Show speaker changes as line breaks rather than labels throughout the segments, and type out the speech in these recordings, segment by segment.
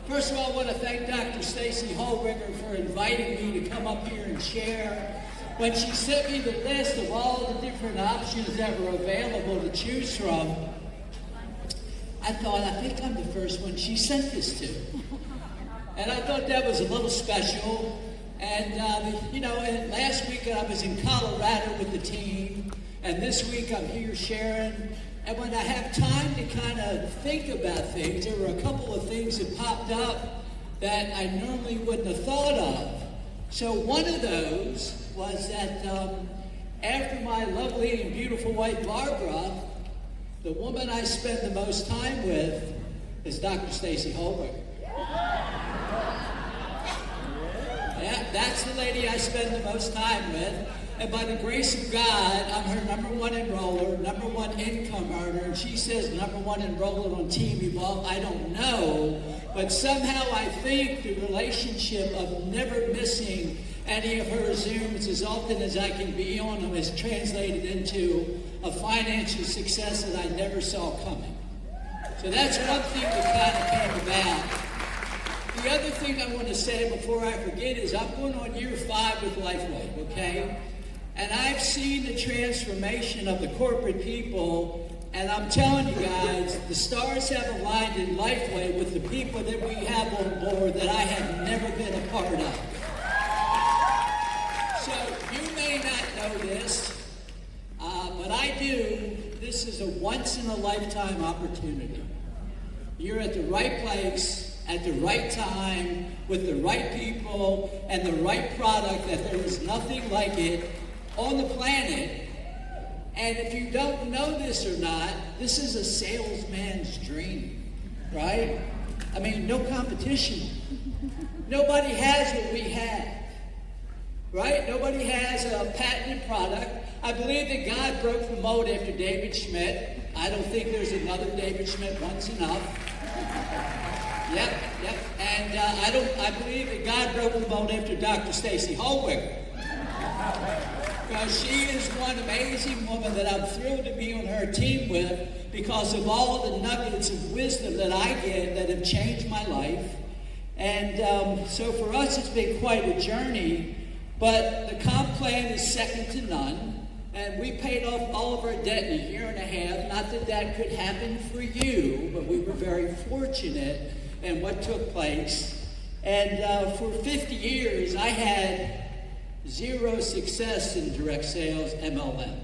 First of all, I want to thank Dr. Homberg for inviting me to come up here and share. When she sent me the list of all the different options that were available to choose from, I thought, I think I'm the first one she sent this to. And I thought that was a little special. And, and last week I was in Colorado with the team, and this week I'm here sharing. And when I have time to kind of think about things, there were a couple of things that popped up that I normally wouldn't have thought of. So one of those was that after my lovely and beautiful wife, Barbara, the woman I spend the most time with is Dr. Homberg. Yeah, that's the lady I spend the most time with. And by the grace of God, I'm her number one enroller, number one income earner, and she says number one enroller on Team Evolve. I don't know, but somehow I think the relationship of never missing any of her Zooms as often as I can be on them has translated into a financial success that I never saw coming. So that's one thing that kind of came about. The other thing I want to say before I forget is I'm going on year 5 with Lifeway, okay? And I've seen the transformation of the corporate people, and I'm telling you guys, the stars have aligned in Lifeway with the people that we have on board that I have never been a part of. So you may not know this, but I do. This is a once-in-a-lifetime opportunity. You're at the right place, at the right time, with the right people, and the right product, that there is nothing like it on the planet. And if you don't know this or not, this is a salesman's dream, right? I mean, no competition. Nobody has what we have, right? Nobody has a patented product. I believe that God broke the mold after David Schmidt. I don't think there's another David Schmidt once enough. Yep. And I believe that God broke the mold after Dr. Homberg. Because she is one amazing woman that I'm thrilled to be on her team with because of all the nuggets of wisdom that I get that have changed my life. And so for us, it's been quite a journey. But the comp plan is second to none. And we paid off all of our debt in a year and a half. Not that that could happen for you, but we were very fortunate in what took place. And for 50 years, I had zero success in direct sales MLM.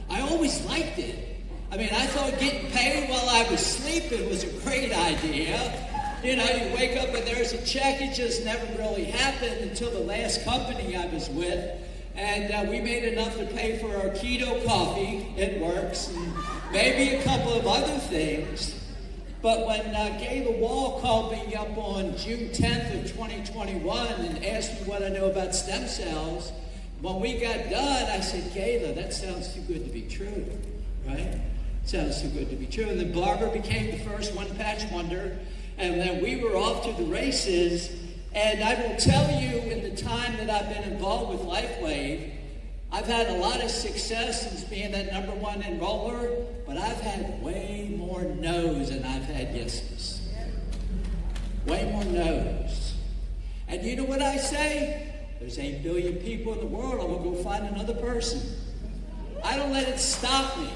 I always liked it. I mean, I thought getting paid while I was sleeping was a great idea. You know, you wake up and there's a check. It just never really happened until the last company I was with. And we made enough to pay for our keto coffee. It works. And maybe a couple of other things. But when Gayla Wall called me up on June 10th of 2021 and asked me what I know about stem cells, when we got done, I said, Gayla, that sounds too good to be true, right? Sounds too good to be true. And then Barbara became the first one-patch wonder, and then we were off to the races. And I will tell you, in the time that I've been involved with LifeWave, I've had a lot of success since being that number one enroller, but I've had way more no's than I've had yeses. Way more no's. And you know what I say? There's 8 billion people in the world. I'm going to go find another person. I don't let it stop me.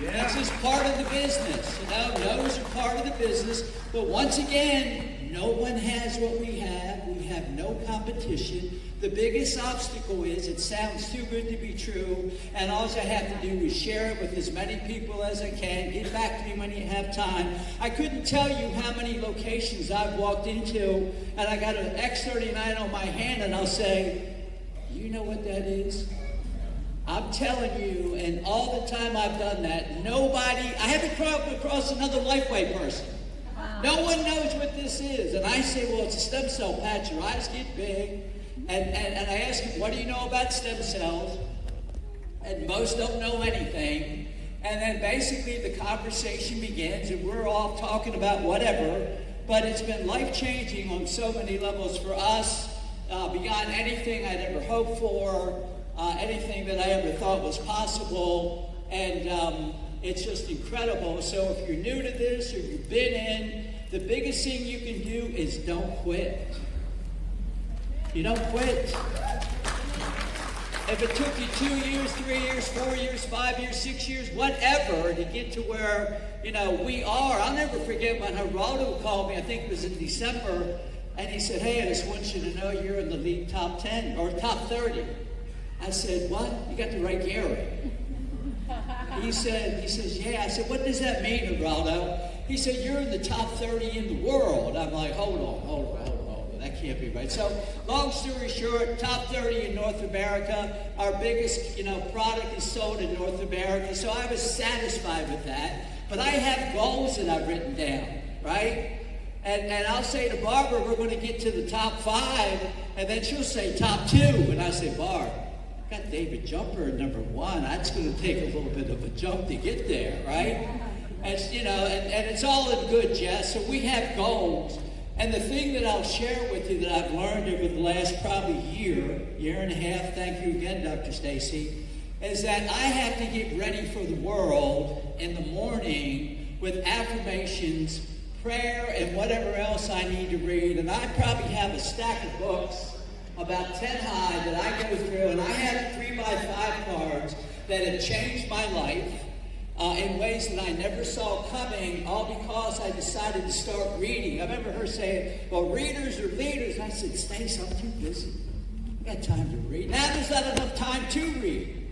Yeah. It's just part of the business. You know, no's are part of the business. But once again, no one has what we have. We have no competition. The biggest obstacle is it sounds too good to be true, and all I have to do is share it with as many people as I can. Get back to me when you have time. I couldn't tell you how many locations I've walked into, and I got an X39 on my hand, and I'll say, you know what that is? I'm telling you, and all the time I've done that, I haven't come across another LifeWay person. No one knows what this is. And I say, well, it's a stem cell patch. Your eyes get big. And I ask him, what do you know about stem cells? And most don't know anything. And then basically the conversation begins, and we're all talking about whatever. But it's been life-changing on so many levels for us, beyond anything I'd ever hoped for, anything that I ever thought was possible. And it's just incredible. So if you're new to this or you've been in, the biggest thing you can do is don't quit. You don't quit. If it took you 2 years, 3 years, 4 years, 5 years, 6 years, whatever, to get to where, we are. I'll never forget when Geraldo called me, I think it was in December, and he said, hey, I just want you to know you're in the league top 10 or top 30. I said, what? You got the right Gary. He says, yeah. I said, what does that mean, Geraldo? He said, you're in the top 30 in the world. I'm like, hold on. That can't be right. So, long story short, top 30 in North America. Our biggest, product is sold in North America. So I was satisfied with that. But I have goals that I've written down, right? And I'll say to Barbara, we're going to get to the top 5, and then she'll say top 2. And I say, Barb, got David Jumper at number 1. That's going to take a little bit of a jump to get there, right? And it's all in good jest. So we have goals. And the thing that I'll share with you that I've learned over the last probably year and a half, thank you again, Dr. Stacy, is that I have to get ready for the world in the morning with affirmations, prayer, and whatever else I need to read. And I probably have a stack of books about 10 high that I go through, and I have 3x5 cards that have changed my life in ways that I never saw coming, all because I decided to start reading. I remember her saying, well, readers are leaders. And I said, Stace, I'm too busy. I got time to read. Now there's not enough time to read.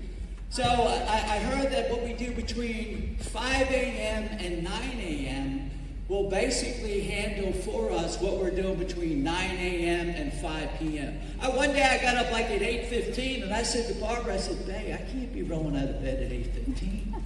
So I heard that what we do between 5 a.m. and 9 a.m. will basically handle for us what we're doing between 9 a.m. and 5 p.m. One day I got up like at 8:15, and I said to Barbara, I said, babe, I can't be rolling out of bed at 8:15.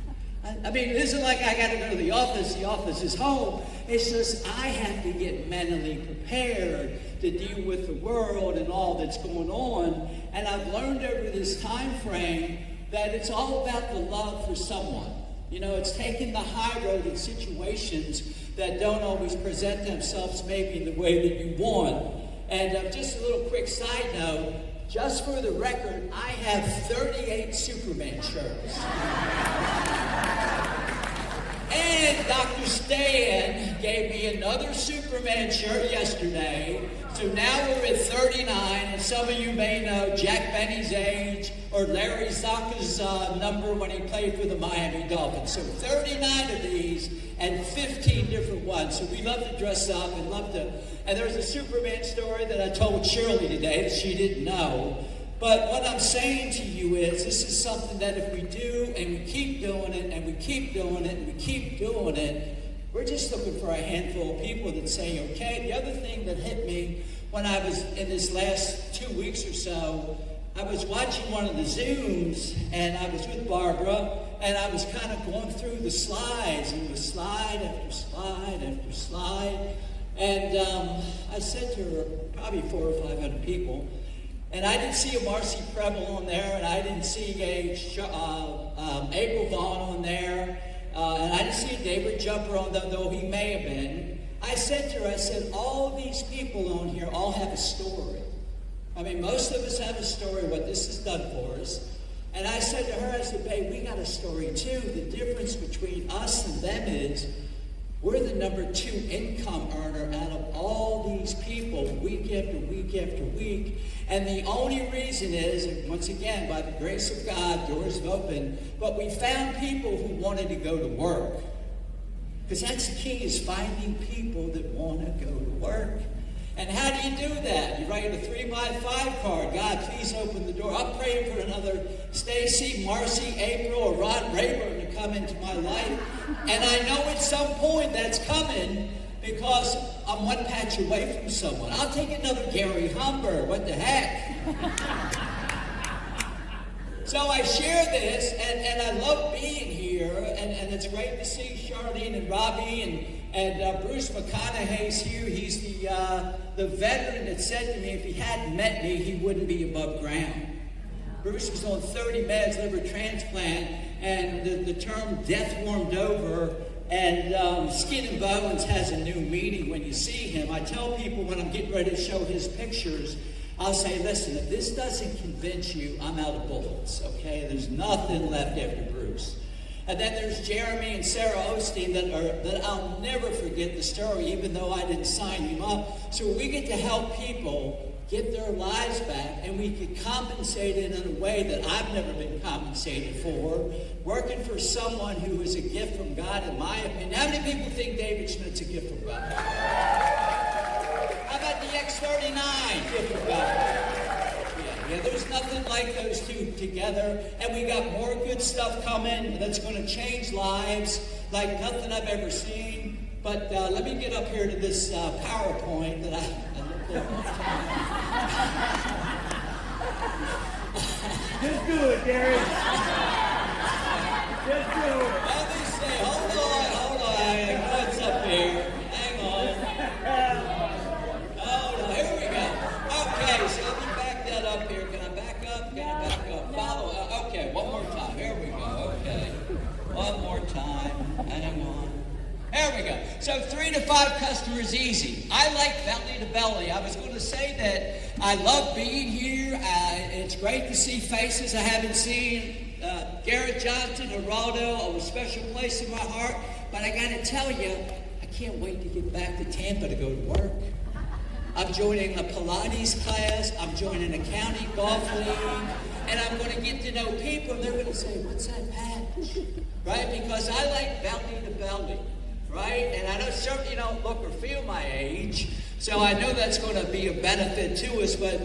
I mean, it isn't like I got to go to the office is home. It's just I have to get mentally prepared to deal with the world and all that's going on. And I've learned over this time frame that it's all about the love for someone. It's taking the high road in situations that don't always present themselves maybe in the way that you want. And just a little quick side note, just for the record, I have 38 Superman shirts. And Dr. Stan gave me another Superman shirt yesterday. So now we're at 39, and some of you may know Jack Benny's age or Larry Zaka's number when he played for the Miami Dolphins. So 39 of these and 15 different ones. So we love to dress up and love to. And there's a Superman story that I told Shirley today that she didn't know. But what I'm saying to you is this is something that if we do and we keep doing it and we keep doing it and we keep doing it, we're just looking for a handful of people that say, okay. The other thing that hit me when I was in this last 2 weeks or so, I was watching one of the Zooms, and I was with Barbara, and I was kind of going through the slides, and it was slide after slide after slide. And I said to her, probably 400 or 500 people, and I didn't see a Marcy Preble on there, and I didn't see a April Vaughn on there, and I didn't see a David Jumper on there, though he may have been. I said to her, I said, all these people on here all have a story. I mean, most of us have a story what this has done for us. And I said to her, I said, babe, we got a story too. The difference between us and them is we're the number 2 income earner out of all these people week after week after week. And the only reason is, once again, by the grace of God, doors have opened, but we found people who wanted to go to work. Because that's the key, is finding people that want to go to work. And how do you do that? You write a 3x5 card. God, please open the door. I'm praying for another Stacy, Marcy, April, or Ron Rayburn to come into my life. And I know at some point that's coming because I'm one patch away from someone. I'll take another Gary Homberg. What the heck? So I share this, and I love being here, and it's great to see Charlene and Robbie and And Bruce McConaughey's here. He's the veteran that said to me, if he hadn't met me, he wouldn't be above ground. Bruce was on 30 meds, liver transplant, and the term death warmed over, and Skin and Bones has a new meaning when you see him. I tell people when I'm getting ready to show his pictures, I'll say, listen, if this doesn't convince you, I'm out of bullets, okay? There's nothing left after Bruce. And then there's Jeremy and Sarah Osteen that I'll never forget the story, even though I didn't sign him up. So we get to help people get their lives back, and we can compensate it in a way that I've never been compensated for, working for someone who is a gift from God, in my opinion. How many people think David Schmidt's a gift from God? How about the X39, gift from God? Yeah, there's nothing like those two together, and we got more good stuff coming that's going to change lives like nothing I've ever seen. But let me get up here to this PowerPoint that
Just do it, Gary. Just do it.
Let me see. Hold on. What's up here? Hang on. Hold on. Here we go. Okay, so let me back that up here. Can I back up? Follow. Okay, one more time. Here we go. Okay. One more time. Hang on. There we go. So 3 to 5 customers easy. I like belly to belly. I was going to say that I love being here. It's great to see faces I haven't seen. Garrett Johnson, Geraldo, a special place in my heart. But I got to tell you, I can't wait to get back to Tampa to go to work. I'm joining a Pilates class. I'm joining a county golf league. And I'm going to get to know people. And they're going to say, what's that patch? Right? Because I like belly to belly. Right? And I know certainly you don't look or feel my age, so I know that's going to be a benefit to us, but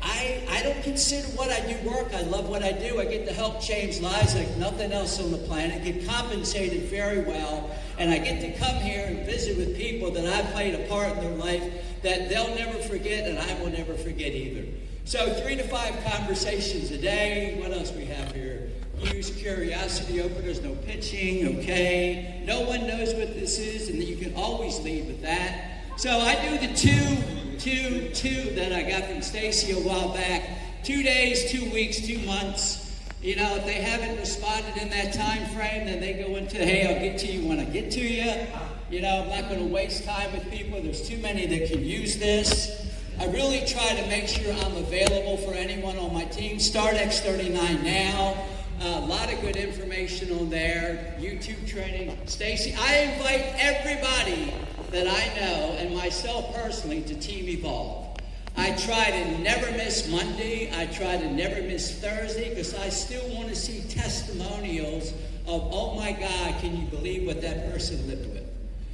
I don't consider what I do work. I love what I do. I get to help change lives like nothing else on the planet, get compensated very well, and I get to come here and visit with people that I've played a part in their life that they'll never forget, and I will never forget either. So 3 to 5 conversations a day. What else we have here? Use curiosity openers, no pitching, okay? No one knows what this is, and you can always lead with that. So I do the two that I got from Stacy a while back. 2 days, 2 weeks, 2 months. You know, if they haven't responded in that time frame, then they go into, hey, I'll get to you when I get to you. You know, I'm not going to waste time with people. There's too many that can use this. I really try to make sure I'm available for anyone on my team. Start X39 now. A lot of good information on there. YouTube training. Stacy, I invite everybody that I know and myself personally to Team Evolve. I try to never miss Monday. I try to never miss Thursday because I still want to see testimonials of, oh my God, can you believe what that person lived with?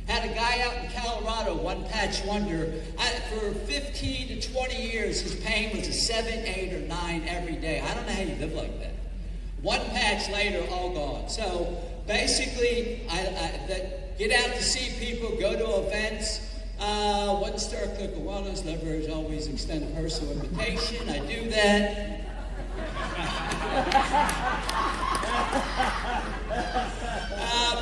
Had a guy out in Colorado, one patch wonder. For 15 to 20 years, his pain was a 7, 8, or 9 every day. I don't know how you live like that. One patch later, all gone. So basically, I get out to see people, go to events. One Star Cook of Wellness Leverage always extend a personal invitation. I do that.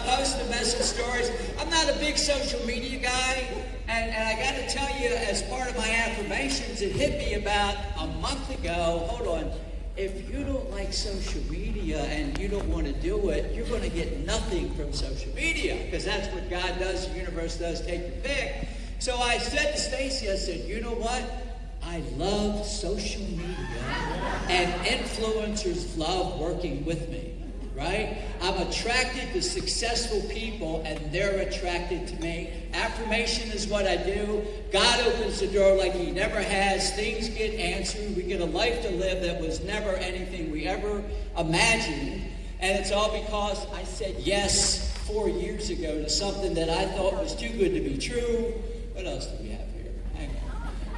Post the message stories. I'm not a big social media guy, and I got to tell you, as part of my affirmations, it hit me about a month ago. Hold on. If you don't like social media and you don't want to do it, you're going to get nothing from social media because that's what God does, the universe does, take your pick. So I said to Stacy, I said, you know what? I love social media and influencers love working with me, right? I'm attracted to successful people and they're attracted to me. Affirmation is what I do. God opens the door like he never has. Things get answered. We get a life to live that was never anything we ever imagined. And it's all because I said yes 4 years ago to something that I thought was too good to be true. What else do we have here? Hang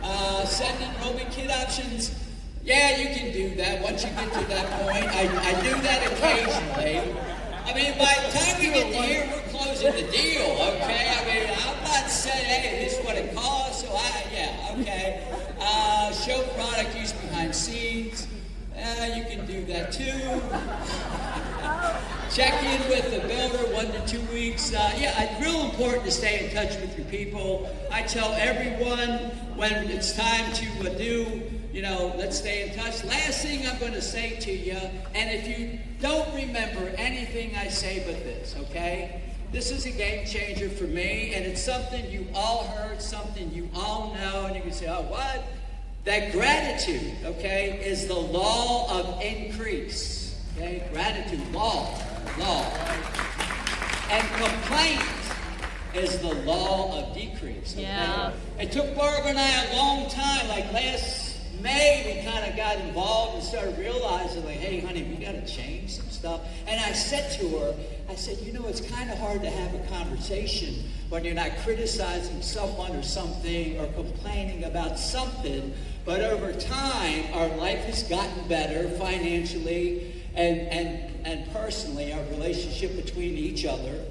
on. Send enrollment kit options. Yeah, you can do that once you get to that point. I do that occasionally. I mean, by the time we get to here, we're closing the deal, okay? I mean, I'm not saying, hey, this is what it costs, so yeah, okay. Show product use behind scenes. You can do that too. Check in with the builder 1 to 2 weeks. It's real important to stay in touch with your people. I tell everyone when it's time to let's stay in touch. Last thing I'm going to say to you, and if you don't remember anything I say but this, okay? This is a game changer for me, and it's something you all heard, something you all know, and you can say, oh, what? That gratitude, okay, is the law of increase, okay? Gratitude, law. And complaint is the law of decrease, okay?
Yeah.
It took Barbara and I a long time, like last May, we kind of got involved and started realizing, like, hey, honey, we got to change some stuff. And I said to her, it's kind of hard to have a conversation when you're not criticizing someone or something or complaining about something. But over time, our life has gotten better financially and personally, our relationship between each other.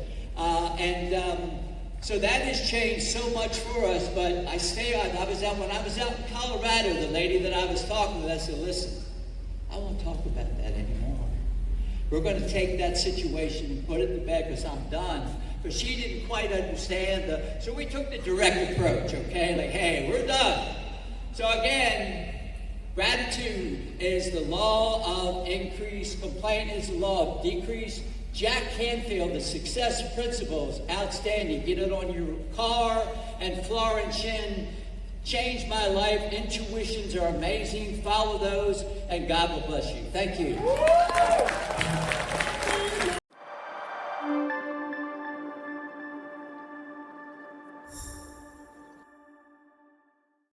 So that has changed so much for us, but when I was out in Colorado, the lady that I was talking with, I said, listen, I won't talk about that anymore. We're going to take that situation and put it to bed because I'm done. Because she didn't quite understand. So we took the direct approach, okay? Like, hey, we're done. So again, gratitude is the law of increase. Complaint is the law of decrease. Jack Canfield, the success principles, outstanding. Get it on your car. And Florence Shin, changed my life. Intuitions are amazing. Follow those, and God will bless you. Thank you.